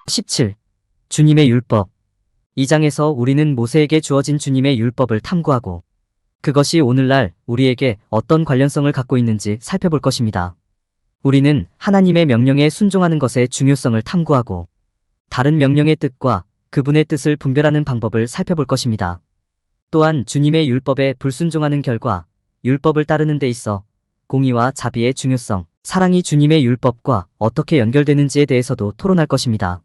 17. 주님의 율법. 2장에서 우리는 모세에게 주어진 주님의 율법을 탐구하고 그것이 오늘날 우리에게 어떤 관련성을 갖고 있는지 살펴볼 것입니다. 우리는 하나님의 명령에 순종하는 것의 중요성을 탐구하고 다른 명령의 뜻과 그분의 뜻을 분별하는 방법을 살펴볼 것입니다. 또한 주님의 율법에 불순종하는 결과 율법을 따르는 데 있어 공의와 자비의 중요성, 사랑이 주님의 율법과 어떻게 연결되는지에 대해서도 토론할 것입니다.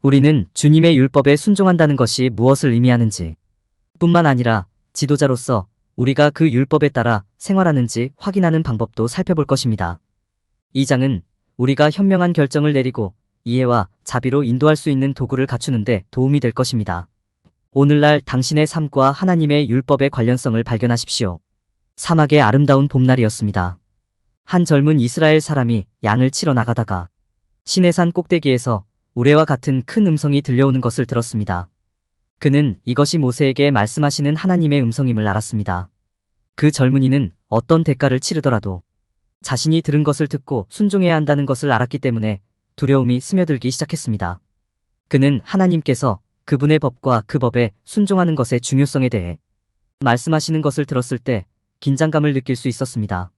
우리는 주님의 율법에 순종한다는 것이 무엇을 의미하는지 뿐만 아니라 지도자로서 우리가 그 율법에 따라 생활하는지 확인하는 방법도 살펴볼 것입니다. 이 장은 우리가 현명한 결정을 내리고 이해와 자비로 인도할 수 있는 도구를 갖추는 데 도움이 될 것입니다. 오늘날 당신의 삶과 하나님의 율법의 관련성을 발견하십시오. 사막의 아름다운 봄날이었습니다. 한 젊은 이스라엘 사람이 양을 치러 나가다가 시내산 꼭대기에서 우레와 같은 큰 음성이 들려오는 것을 들었습니다. 그는 이것이 모세에게 말씀하시는 하나님의 음성임을 알았습니다. 그 젊은이는 어떤 대가를 치르더라도 자신이 들은 것을 듣고 순종해야 한다는 것을 알았기 때문에 두려움이 스며들기 시작했습니다. 그는 하나님께서 그분의 법과 그 법에 순종하는 것의 중요성에 대해 말씀하시는 것을 들었을 때 긴장감을 느낄 수 있었습니다.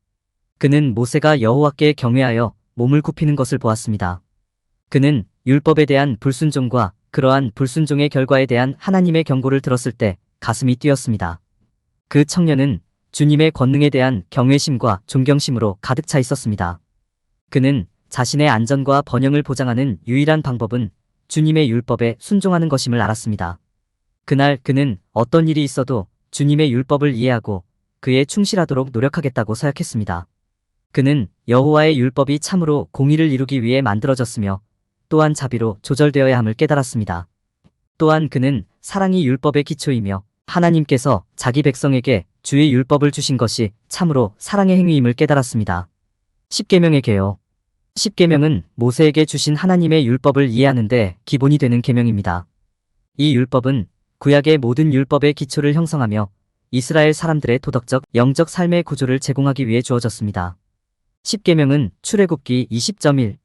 그는 모세가 여호와께 경외하여 몸을 굽히는 것을 보았습니다. 그는 율법에 대한 불순종과 그러한 불순종의 결과에 대한 하나님의 경고를 들었을 때 가슴이 뛰었습니다. 그 청년은 주님의 권능에 대한 경외심과 존경심으로 가득 차 있었습니다. 그는 자신의 안전과 번영을 보장하는 유일한 방법은 주님의 율법에 순종하는 것임을 알았습니다. 그날 그는 어떤 일이 있어도 주님의 율법을 이해하고 그에 충실하도록 노력하겠다고 서약했습니다. 그는 여호와의 율법이 참으로 공의를 이루기 위해 만들어졌으며 또한 자비로 조절되어야 함을 깨달았습니다. 또한 그는 사랑이 율법의 기초이며 하나님께서 자기 백성에게 주의 율법을 주신 것이 참으로 사랑의 행위임을 깨달았습니다. 십계명의 계요. 십계명은 모세에게 주신 하나님의 율법을 이해하는 데 기본이 되는 계명입니다. 이 율법은 구약의 모든 율법의 기초를 형성하며 이스라엘 사람들의 도덕적, 영적 삶의 구조를 제공하기 위해 주어졌습니다. 십계명은 출애굽기 20.1,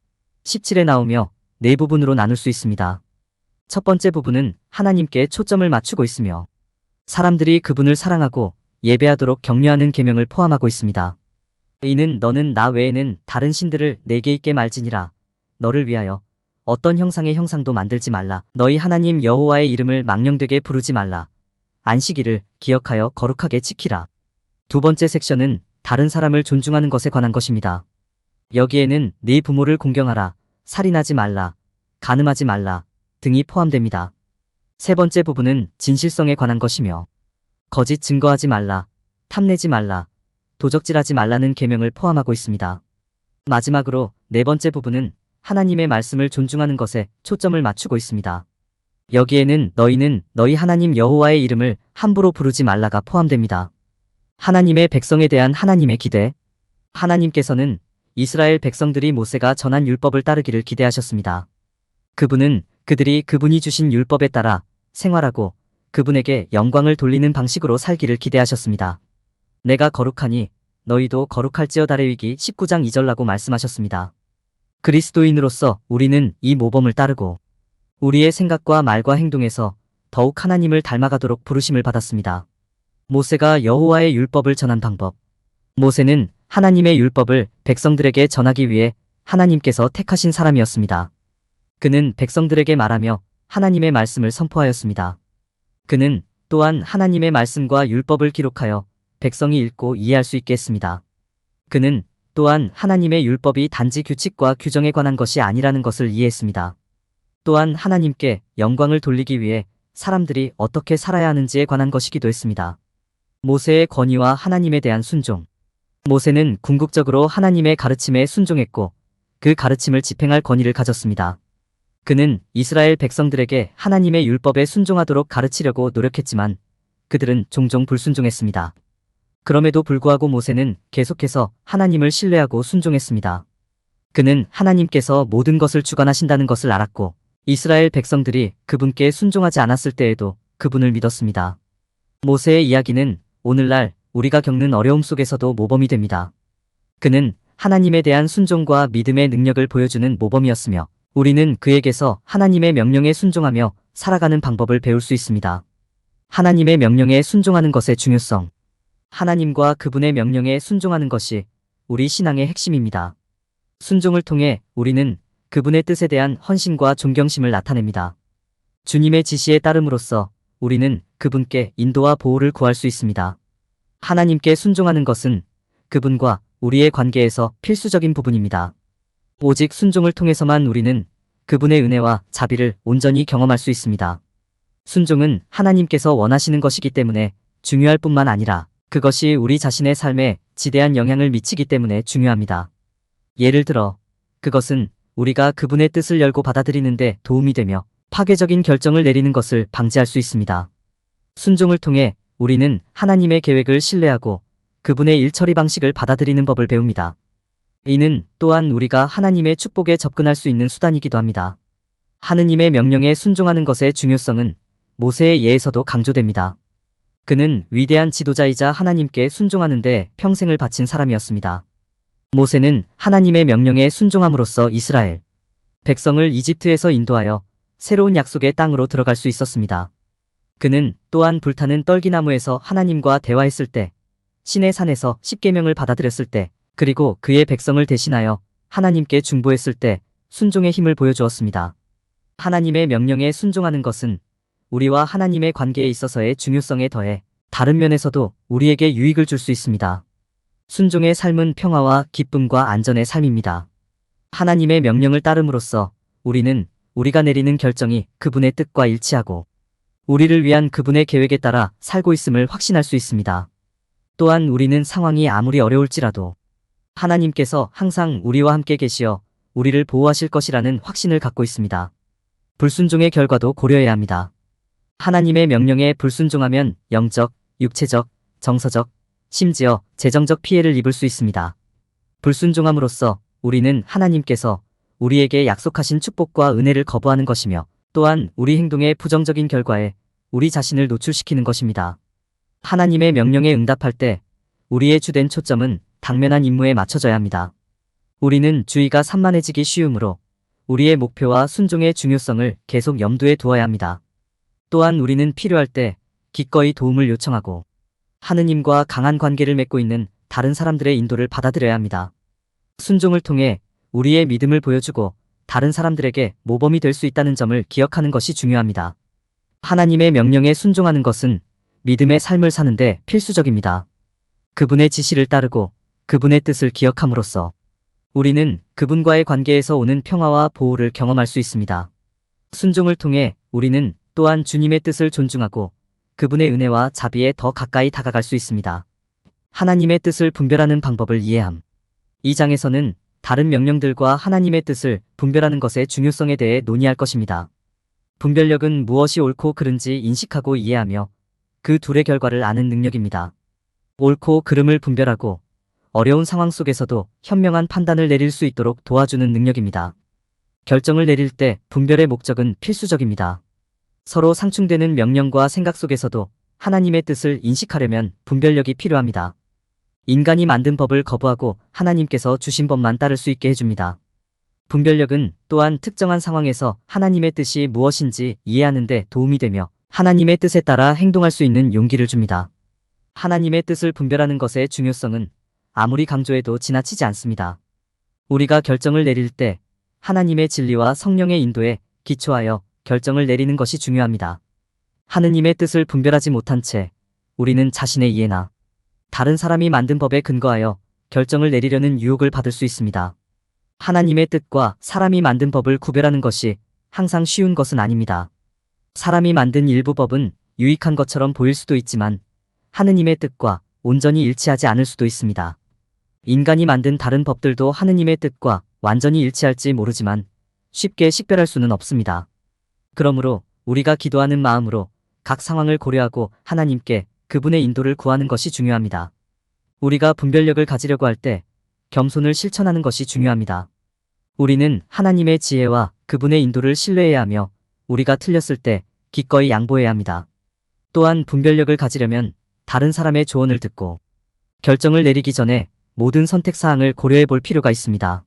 17에 나오며 네 부분으로 나눌 수 있습니다. 첫 번째 부분은 하나님께 초점을 맞추고 있으며 사람들이 그분을 사랑하고 예배하도록 격려하는 계명을 포함하고 있습니다. 이는 너는 나 외에는 다른 신들을 내게 있게 말지니라. 너를 위하여 어떤 형상의 형상도 만들지 말라. 너희 하나님 여호와의 이름을 망령되게 부르지 말라. 안식일을 기억하여 거룩하게 지키라. 두 번째 섹션은 다른 사람을 존중하는 것에 관한 것입니다. 여기에는 네 부모를 공경하라, 살인하지 말라, 간음하지 말라 등이 포함됩니다. 세 번째 부분은 진실성에 관한 것이며 거짓 증거하지 말라, 탐내지 말라, 도적질하지 말라는 계명을 포함하고 있습니다. 마지막으로 네 번째 부분은 하나님의 말씀을 존중하는 것에 초점을 맞추고 있습니다. 여기에는 너희는 너희 하나님 여호와의 이름을 함부로 부르지 말라가 포함됩니다. 하나님의 백성에 대한 하나님의 기대. 하나님께서는 이스라엘 백성들이 모세가 전한 율법을 따르기를 기대하셨습니다. 그분은 그들이 그분이 주신 율법에 따라 생활하고 그분에게 영광을 돌리는 방식으로 살기를 기대하셨습니다. 내가 거룩하니 너희도 거룩할지어다 레위기 19장 2절라고 말씀하셨습니다. 그리스도인으로서 우리는 이 모범을 따르고 우리의 생각과 말과 행동에서 더욱 하나님을 닮아가도록 부르심을 받았습니다. 모세가 여호와의 율법을 전한 방법. 모세는 하나님의 율법을 백성들에게 전하기 위해 하나님께서 택하신 사람이었습니다. 그는 백성들에게 말하며 하나님의 말씀을 선포하였습니다. 그는 또한 하나님의 말씀과 율법을 기록하여 백성이 읽고 이해할 수 있게 했습니다. 그는 또한 하나님의 율법이 단지 규칙과 규정에 관한 것이 아니라는 것을 이해했습니다. 또한 하나님께 영광을 돌리기 위해 사람들이 어떻게 살아야 하는지에 관한 것이기도 했습니다. 모세의 권위와 하나님에 대한 순종. 모세는 궁극적으로 하나님의 가르침에 순종했고 그 가르침을 집행할 권위를 가졌습니다. 그는 이스라엘 백성들에게 하나님의 율법에 순종하도록 가르치려고 노력했지만 그들은 종종 불순종했습니다. 그럼에도 불구하고 모세는 계속해서 하나님을 신뢰하고 순종했습니다. 그는 하나님께서 모든 것을 주관하신다는 것을 알았고 이스라엘 백성들이 그분께 순종하지 않았을 때에도 그분을 믿었습니다. 모세의 이야기는 오늘날 우리가 겪는 어려움 속에서도 모범이 됩니다. 그는 하나님에 대한 순종과 믿음의 능력을 보여주는 모범이었으며 우리는 그에게서 하나님의 명령에 순종하며 살아가는 방법을 배울 수 있습니다. 하나님의 명령에 순종하는 것의 중요성. 하나님과 그분의 명령에 순종하는 것이 우리 신앙의 핵심입니다. 순종을 통해 우리는 그분의 뜻에 대한 헌신과 존경심을 나타냅니다. 주님의 지시에 따름으로써 우리는 그분께 인도와 보호를 구할 수 있습니다. 하나님께 순종하는 것은 그분과 우리의 관계에서 필수적인 부분입니다. 오직 순종을 통해서만 우리는 그분의 은혜와 자비를 온전히 경험할 수 있습니다. 순종은 하나님께서 원하시는 것이기 때문에 중요할 뿐만 아니라 그것이 우리 자신의 삶에 지대한 영향을 미치기 때문에 중요합니다. 예를 들어 그것은 우리가 그분의 뜻을 열고 받아들이는데 도움이 되며 파괴적인 결정을 내리는 것을 방지할 수 있습니다. 순종을 통해 우리는 하나님의 계획을 신뢰하고 그분의 일처리 방식을 받아들이는 법을 배웁니다. 이는 또한 우리가 하나님의 축복에 접근할 수 있는 수단이기도 합니다. 하느님의 명령에 순종하는 것의 중요성은 모세의 예에서도 강조됩니다. 그는 위대한 지도자이자 하나님께 순종하는데 평생을 바친 사람이었습니다. 모세는 하나님의 명령에 순종함으로써 이스라엘 백성을 이집트에서 인도하여 새로운 약속의 땅으로 들어갈 수 있었습니다. 그는 또한 불타는 떨기나무에서 하나님과 대화했을 때, 시내 산에서 십계명을 받아들였을 때, 그리고 그의 백성을 대신하여 하나님께 중보했을 때 순종의 힘을 보여주었습니다. 하나님의 명령에 순종하는 것은 우리와 하나님의 관계에 있어서의 중요성에 더해 다른 면에서도 우리에게 유익을 줄 수 있습니다. 순종의 삶은 평화와 기쁨과 안전의 삶입니다. 하나님의 명령을 따름으로써 우리는 우리가 내리는 결정이 그분의 뜻과 일치하고 우리를 위한 그분의 계획에 따라 살고 있음을 확신할 수 있습니다. 또한 우리는 상황이 아무리 어려울지라도 하나님께서 항상 우리와 함께 계시어 우리를 보호하실 것이라는 확신을 갖고 있습니다. 불순종의 결과도 고려해야 합니다. 하나님의 명령에 불순종하면 영적, 육체적, 정서적, 심지어 재정적 피해를 입을 수 있습니다. 불순종함으로써 우리는 하나님께서 우리에게 약속하신 축복과 은혜를 거부하는 것이며 또한 우리 행동의 부정적인 결과에 우리 자신을 노출시키는 것입니다. 하나님의 명령에 응답할 때 우리의 주된 초점은 당면한 임무에 맞춰져야 합니다. 우리는 주의가 산만해지기 쉬우므로 우리의 목표와 순종의 중요성을 계속 염두에 두어야 합니다. 또한 우리는 필요할 때 기꺼이 도움을 요청하고 하느님과 강한 관계를 맺고 있는 다른 사람들의 인도를 받아들여야 합니다. 순종을 통해 우리의 믿음을 보여주고 다른 사람들에게 모범이 될 수 있다는 점을 기억하는 것이 중요합니다. 하나님의 명령에 순종하는 것은 믿음의 삶을 사는데 필수적입니다. 그분의 지시를 따르고 그분의 뜻을 기억함으로써 우리는 그분과의 관계에서 오는 평화와 보호를 경험할 수 있습니다. 순종을 통해 우리는 또한 주님의 뜻을 존중하고 그분의 은혜와 자비에 더 가까이 다가갈 수 있습니다. 하나님의 뜻을 분별하는 방법을 이해함. 이 장에서는 다른 명령들과 하나님의 뜻을 분별하는 것의 중요성에 대해 논의할 것입니다. 분별력은 무엇이 옳고 그른지 인식하고 이해하며 그 둘의 결과를 아는 능력입니다. 옳고 그름을 분별하고 어려운 상황 속에서도 현명한 판단을 내릴 수 있도록 도와주는 능력입니다. 결정을 내릴 때 분별의 목적은 필수적입니다. 서로 상충되는 명령과 생각 속에서도 하나님의 뜻을 인식하려면 분별력이 필요합니다. 인간이 만든 법을 거부하고 하나님께서 주신 법만 따를 수 있게 해줍니다. 분별력은 또한 특정한 상황에서 하나님의 뜻이 무엇인지 이해하는 데 도움이 되며 하나님의 뜻에 따라 행동할 수 있는 용기를 줍니다. 하나님의 뜻을 분별하는 것의 중요성은 아무리 강조해도 지나치지 않습니다. 우리가 결정을 내릴 때 하나님의 진리와 성령의 인도에 기초하여 결정을 내리는 것이 중요합니다. 하느님의 뜻을 분별하지 못한 채 우리는 자신의 이해나 다른 사람이 만든 법에 근거하여 결정을 내리려는 유혹을 받을 수 있습니다. 하나님의 뜻과 사람이 만든 법을 구별하는 것이 항상 쉬운 것은 아닙니다. 사람이 만든 일부 법은 유익한 것처럼 보일 수도 있지만 하느님의 뜻과 온전히 일치하지 않을 수도 있습니다. 인간이 만든 다른 법들도 하느님의 뜻과 완전히 일치할지 모르지만 쉽게 식별할 수는 없습니다. 그러므로 우리가 기도하는 마음으로 각 상황을 고려하고 하나님께 그분의 인도를 구하는 것이 중요합니다. 우리가 분별력을 가지려고 할 때 겸손을 실천하는 것이 중요합니다. 우리는 하나님의 지혜와 그분의 인도를 신뢰해야 하며 우리가 틀렸을 때 기꺼이 양보해야 합니다. 또한 분별력을 가지려면 다른 사람의 조언을 듣고 결정을 내리기 전에 모든 선택 사항을 고려해 볼 필요가 있습니다.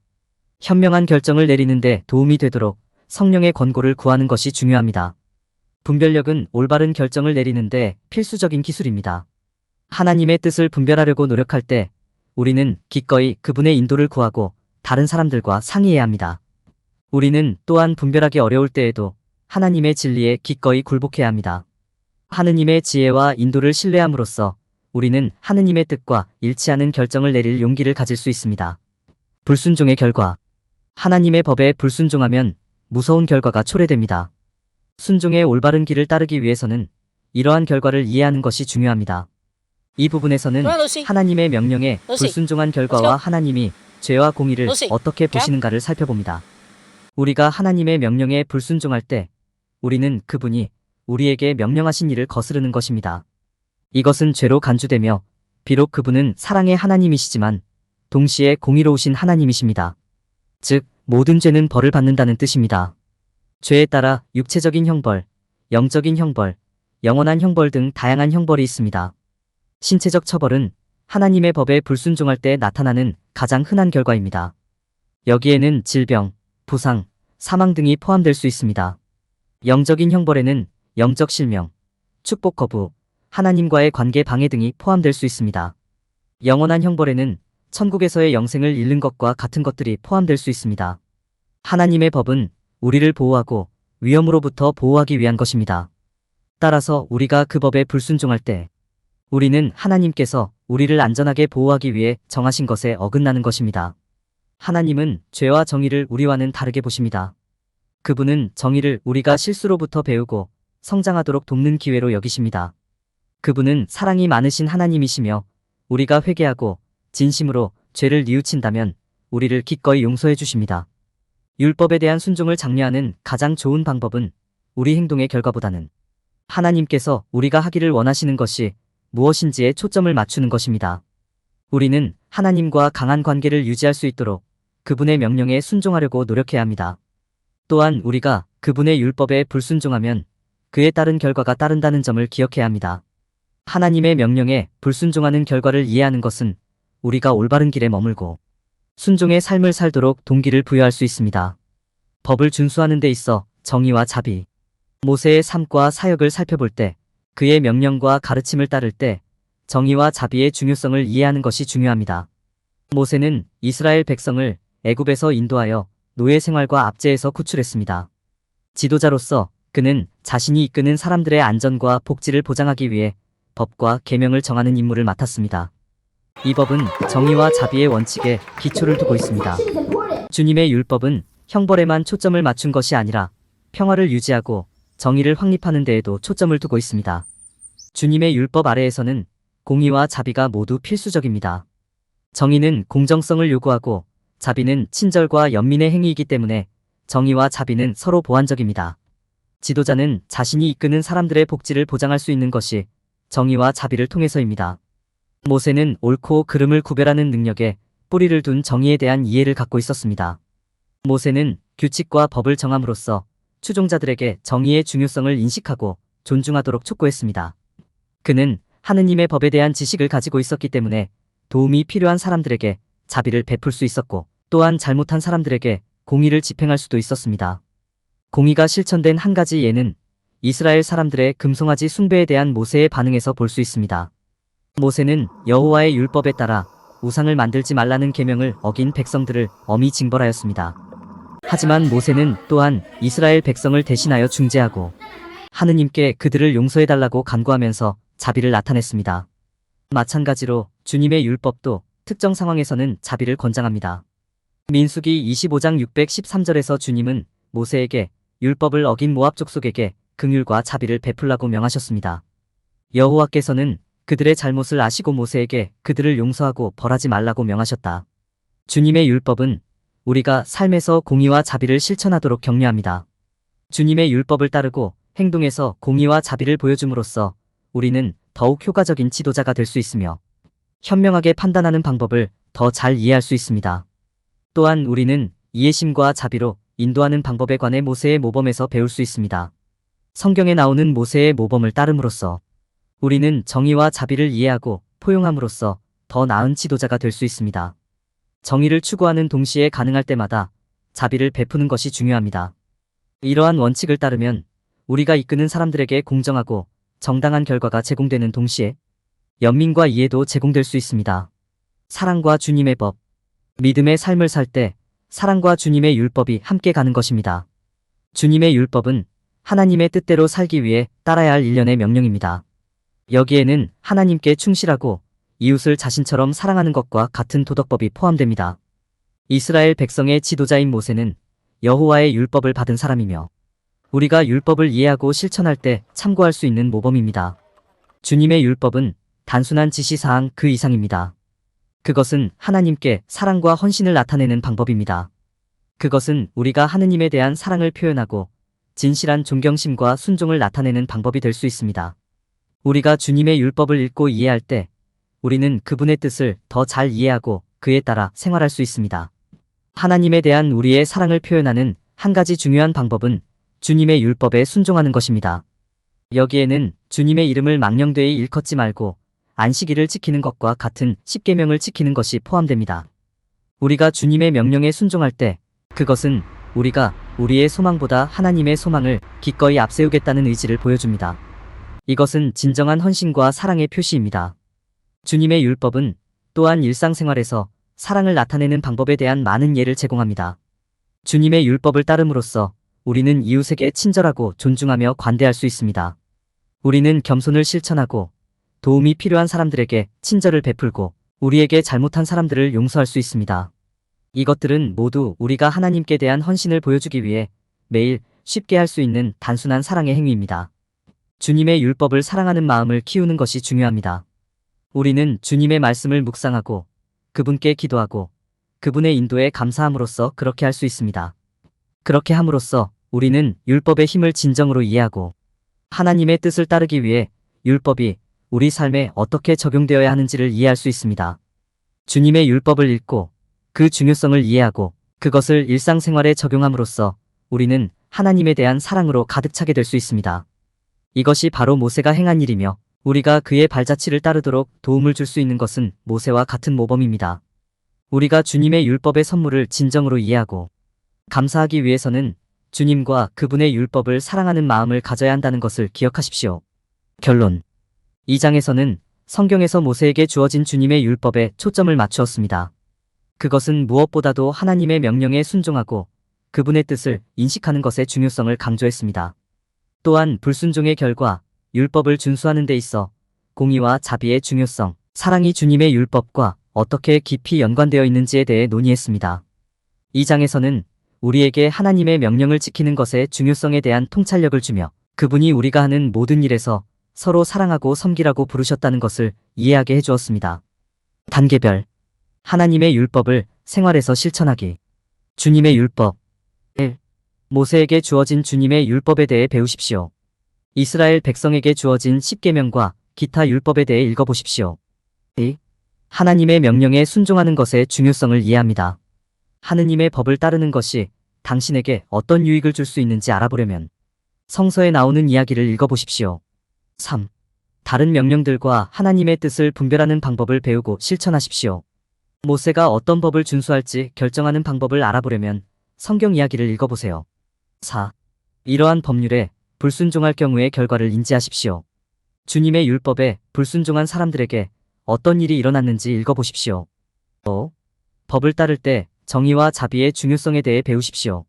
현명한 결정을 내리는데 도움이 되도록 성령의 권고를 구하는 것이 중요합니다. 분별력은 올바른 결정을 내리는데 필수적인 기술입니다. 하나님의 뜻을 분별하려고 노력할 때 우리는 기꺼이 그분의 인도를 구하고 다른 사람들과 상의해야 합니다. 우리는 또한 분별하기 어려울 때에도 하나님의 진리에 기꺼이 굴복해야 합니다. 하느님의 지혜와 인도를 신뢰함으로써 우리는 하느님의 뜻과 일치하는 결정을 내릴 용기를 가질 수 있습니다. 불순종의 결과. 하나님의 법에 불순종하면 무서운 결과가 초래됩니다. 순종의 올바른 길을 따르기 위해서는 이러한 결과를 이해하는 것이 중요합니다. 이 부분에서는 하나님의 명령에 불순종한 결과와 하나님이 죄와 공의를 어떻게 보시는가를 살펴봅니다. 우리가 하나님의 명령에 불순종할 때 우리는 그분이 우리에게 명령하신 일을 거스르는 것입니다. 이것은 죄로 간주되며 비록 그분은 사랑의 하나님이시지만 동시에 공의로우신 하나님이십니다. 즉, 모든 죄는 벌을 받는다는 뜻입니다. 죄에 따라 육체적인 형벌, 영적인 형벌, 영원한 형벌 등 다양한 형벌이 있습니다. 신체적 처벌은 하나님의 법에 불순종할 때 나타나는 가장 흔한 결과입니다. 여기에는 질병, 부상, 사망 등이 포함될 수 있습니다. 영적인 형벌에는 영적 실명, 축복 거부, 하나님과의 관계 방해 등이 포함될 수 있습니다. 영원한 형벌에는 천국에서의 영생을 잃는 것과 같은 것들이 포함될 수 있습니다. 하나님의 법은 우리를 보호하고 위험으로부터 보호하기 위한 것입니다. 따라서 우리가 그 법에 불순종할 때 우리는 하나님께서 우리를 안전하게 보호하기 위해 정하신 것에 어긋나는 것입니다. 하나님은 죄와 정의를 우리와는 다르게 보십니다. 그분은 정의를 우리가 실수로부터 배우고 성장하도록 돕는 기회로 여기십니다. 그분은 사랑이 많으신 하나님이시며 우리가 회개하고 진심으로 죄를 뉘우친다면 우리를 기꺼이 용서해 주십니다. 율법에 대한 순종을 장려하는 가장 좋은 방법은 우리 행동의 결과보다는 하나님께서 우리가 하기를 원하시는 것이 무엇인지에 초점을 맞추는 것입니다. 우리는 하나님과 강한 관계를 유지할 수 있도록 그분의 명령에 순종하려고 노력해야 합니다. 또한 우리가 그분의 율법에 불순종하면 그에 따른 결과가 따른다는 점을 기억해야 합니다. 하나님의 명령에 불순종하는 결과를 이해하는 것은 우리가 올바른 길에 머물고 순종의 삶을 살도록 동기를 부여할 수 있습니다. 법을 준수하는 데 있어 정의와 자비, 모세의 삶과 사역을 살펴볼 때 그의 명령과 가르침을 따를 때 정의와 자비의 중요성을 이해하는 것이 중요합니다. 모세는 이스라엘 백성을 애굽에서 인도하여 노예 생활과 압제에서 구출했습니다. 지도자로서 그는 자신이 이끄는 사람들의 안전과 복지를 보장하기 위해 법과 계명을 정하는 임무를 맡았습니다. 이 법은 정의와 자비의 원칙에 기초를 두고 있습니다. 주님의 율법은 형벌에만 초점을 맞춘 것이 아니라 평화를 유지하고 정의를 확립하는 데에도 초점을 두고 있습니다. 주님의 율법 아래에서는 공의와 자비가 모두 필수적입니다. 정의는 공정성을 요구하고 자비는 친절과 연민의 행위이기 때문에 정의와 자비는 서로 보완적입니다. 지도자는 자신이 이끄는 사람들의 복지를 보장할 수 있는 것이 정의와 자비를 통해서입니다. 모세는 옳고 그름을 구별하는 능력에 뿌리를 둔 정의에 대한 이해를 갖고 있었습니다. 모세는 규칙과 법을 정함으로써 추종자들에게 정의의 중요성을 인식하고 존중하도록 촉구했습니다. 그는 하느님의 법에 대한 지식을 가지고 있었기 때문에 도움이 필요한 사람들에게 자비를 베풀 수 있었고 또한 잘못한 사람들에게 공의를 집행할 수도 있었습니다. 공의가 실천된 한 가지 예는 이스라엘 사람들의 금송아지 숭배에 대한 모세의 반응에서 볼 수 있습니다. 모세는 여호와의 율법에 따라 우상을 만들지 말라는 계명을 어긴 백성들을 엄히 징벌하였습니다. 하지만 모세는 또한 이스라엘 백성을 대신하여 중재하고 하느님께 그들을 용서해달라고 간구하면서 자비를 나타냈습니다. 마찬가지로 주님의 율법도 특정 상황에서는 자비를 권장합니다. 민수기 25장 613절에서 주님은 모세에게 율법을 어긴 모압 족속에게 긍휼과 자비를 베풀라고 명하셨습니다. 여호와께서는 그들의 잘못을 아시고 모세에게 그들을 용서하고 벌하지 말라고 명하셨다. 주님의 율법은 우리가 삶에서 공의와 자비를 실천하도록 격려합니다. 주님의 율법을 따르고 행동에서 공의와 자비를 보여줌으로써 우리는 더욱 효과적인 지도자가 될 수 있으며 현명하게 판단하는 방법을 더 잘 이해할 수 있습니다. 또한 우리는 이해심과 자비로 인도하는 방법에 관해 모세의 모범에서 배울 수 있습니다. 성경에 나오는 모세의 모범을 따름으로써 우리는 정의와 자비를 이해하고 포용함으로써 더 나은 지도자가 될 수 있습니다. 정의를 추구하는 동시에 가능할 때마다 자비를 베푸는 것이 중요합니다. 이러한 원칙을 따르면 우리가 이끄는 사람들에게 공정하고 정당한 결과가 제공되는 동시에 연민과 이해도 제공될 수 있습니다. 사랑과 주님의 법. 믿음의 삶을 살 때 사랑과 주님의 율법이 함께 가는 것입니다. 주님의 율법은 하나님의 뜻대로 살기 위해 따라야 할 일련의 명령입니다. 여기에는 하나님께 충실하고 이웃을 자신처럼 사랑하는 것과 같은 도덕법이 포함됩니다. 이스라엘 백성의 지도자인 모세는 여호와의 율법을 받은 사람이며 우리가 율법을 이해하고 실천할 때 참고할 수 있는 모범입니다. 주님의 율법은 단순한 지시사항 그 이상입니다. 그것은 하나님께 사랑과 헌신을 나타내는 방법입니다. 그것은 우리가 하느님에 대한 사랑을 표현하고 진실한 존경심과 순종을 나타내는 방법이 될 수 있습니다. 우리가 주님의 율법을 읽고 이해할 때 우리는 그분의 뜻을 더 잘 이해하고 그에 따라 생활할 수 있습니다. 하나님에 대한 우리의 사랑을 표현하는 한 가지 중요한 방법은 주님의 율법에 순종하는 것입니다. 여기에는 주님의 이름을 망령되이 일컫지 말고 안식일을 지키는 것과 같은 십계명을 지키는 것이 포함됩니다. 우리가 주님의 명령에 순종할 때 그것은 우리가 우리의 소망보다 하나님의 소망을 기꺼이 앞세우겠다는 의지를 보여줍니다. 이것은 진정한 헌신과 사랑의 표시입니다. 주님의 율법은 또한 일상생활에서 사랑을 나타내는 방법에 대한 많은 예를 제공합니다. 주님의 율법을 따름으로써 우리는 이웃에게 친절하고 존중하며 관대할 수 있습니다. 우리는 겸손을 실천하고 도움이 필요한 사람들에게 친절을 베풀고 우리에게 잘못한 사람들을 용서할 수 있습니다. 이것들은 모두 우리가 하나님께 대한 헌신을 보여주기 위해 매일 쉽게 할 수 있는 단순한 사랑의 행위입니다. 주님의 율법을 사랑하는 마음을 키우는 것이 중요합니다. 우리는 주님의 말씀을 묵상하고 그분께 기도하고 그분의 인도에 감사함으로써 그렇게 할 수 있습니다. 그렇게 함으로써 우리는 율법의 힘을 진정으로 이해하고 하나님의 뜻을 따르기 위해 율법이 우리 삶에 어떻게 적용되어야 하는지를 이해할 수 있습니다. 주님의 율법을 읽고 그 중요성을 이해하고 그것을 일상생활에 적용함으로써 우리는 하나님에 대한 사랑으로 가득 차게 될 수 있습니다. 이것이 바로 모세가 행한 일이며 우리가 그의 발자취를 따르도록 도움을 줄 수 있는 것은 모세와 같은 모범입니다. 우리가 주님의 율법의 선물을 진정으로 이해하고 감사하기 위해서는 주님과 그분의 율법을 사랑하는 마음을 가져야 한다는 것을 기억하십시오. 결론. 이 장에서는 성경에서 모세에게 주어진 주님의 율법에 초점을 맞추었습니다. 그것은 무엇보다도 하나님의 명령에 순종하고 그분의 뜻을 인식하는 것의 중요성을 강조했습니다. 또한 불순종의 결과 율법을 준수하는 데 있어 공의와 자비의 중요성, 사랑이 주님의 율법과 어떻게 깊이 연관되어 있는지에 대해 논의했습니다. 이 장에서는 우리에게 하나님의 명령을 지키는 것의 중요성에 대한 통찰력을 주며 그분이 우리가 하는 모든 일에서 서로 사랑하고 섬기라고 부르셨다는 것을 이해하게 해주었습니다. 단계별. 하나님의 율법을 생활에서 실천하기. 주님의 율법. 1. 모세에게 주어진 주님의 율법에 대해 배우십시오. 이스라엘 백성에게 주어진 십계명과 기타 율법에 대해 읽어보십시오. 2. 하나님의 명령에 순종하는 것의 중요성을 이해합니다. 하느님의 법을 따르는 것이 당신에게 어떤 유익을 줄 수 있는지 알아보려면 성서에 나오는 이야기를 읽어보십시오. 3. 다른 명령들과 하나님의 뜻을 분별하는 방법을 배우고 실천하십시오. 모세가 어떤 법을 준수할지 결정하는 방법을 알아보려면 성경 이야기를 읽어보세요. 4. 이러한 법률에 불순종할 경우의 결과를 인지하십시오. 주님의 율법에 불순종한 사람들에게 어떤 일이 일어났는지 읽어보십시오. 5. 법을 따를 때 정의와 자비의 중요성에 대해 배우십시오.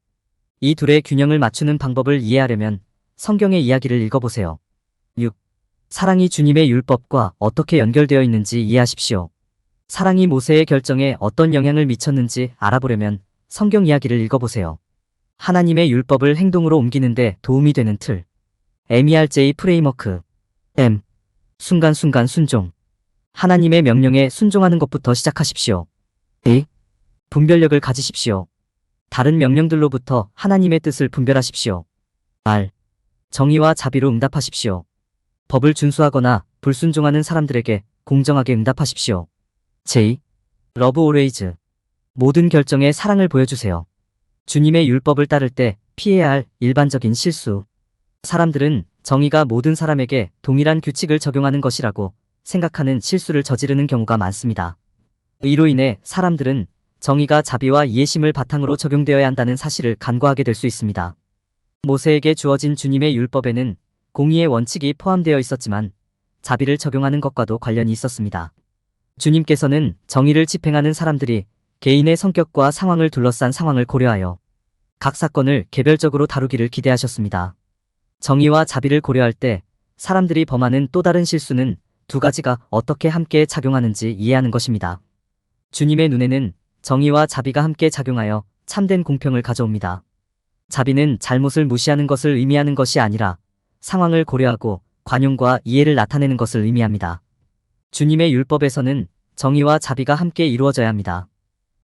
이 둘의 균형을 맞추는 방법을 이해하려면 성경의 이야기를 읽어보세요. 6. 사랑이 주님의 율법과 어떻게 연결되어 있는지 이해하십시오. 사랑이 모세의 결정에 어떤 영향을 미쳤는지 알아보려면 성경 이야기를 읽어보세요. 하나님의 율법을 행동으로 옮기는데 도움이 되는 틀. MERJ 프레임워크. M. 순간순간 순종. 하나님의 명령에 순종하는 것부터 시작하십시오. A. 분별력을 가지십시오. 다른 명령들로부터 하나님의 뜻을 분별하십시오. R. 정의와 자비로 응답하십시오. 법을 준수하거나 불순종하는 사람들에게 공정하게 응답하십시오. J. Love always. 모든 결정에 사랑을 보여주세요. 주님의 율법을 따를 때 피해야 할 일반적인 실수. 사람들은 정의가 모든 사람에게 동일한 규칙을 적용하는 것이라고 생각하는 실수를 저지르는 경우가 많습니다. 이로 인해 사람들은 정의가 자비와 이해심을 바탕으로 적용되어야 한다는 사실을 간과하게 될 수 있습니다. 모세에게 주어진 주님의 율법에는 공의의 원칙이 포함되어 있었지만 자비를 적용하는 것과도 관련이 있었습니다. 주님께서는 정의를 집행하는 사람들이 개인의 성격과 상황을 둘러싼 상황을 고려하여 각 사건을 개별적으로 다루기를 기대하셨습니다. 정의와 자비를 고려할 때 사람들이 범하는 또 다른 실수는 두 가지가 어떻게 함께 작용하는지 이해하는 것입니다. 주님의 눈에는 정의와 자비가 함께 작용하여 참된 공평을 가져옵니다. 자비는 잘못을 무시하는 것을 의미하는 것이 아니라 상황을 고려하고 관용과 이해를 나타내는 것을 의미합니다. 주님의 율법에서는 정의와 자비가 함께 이루어져야 합니다.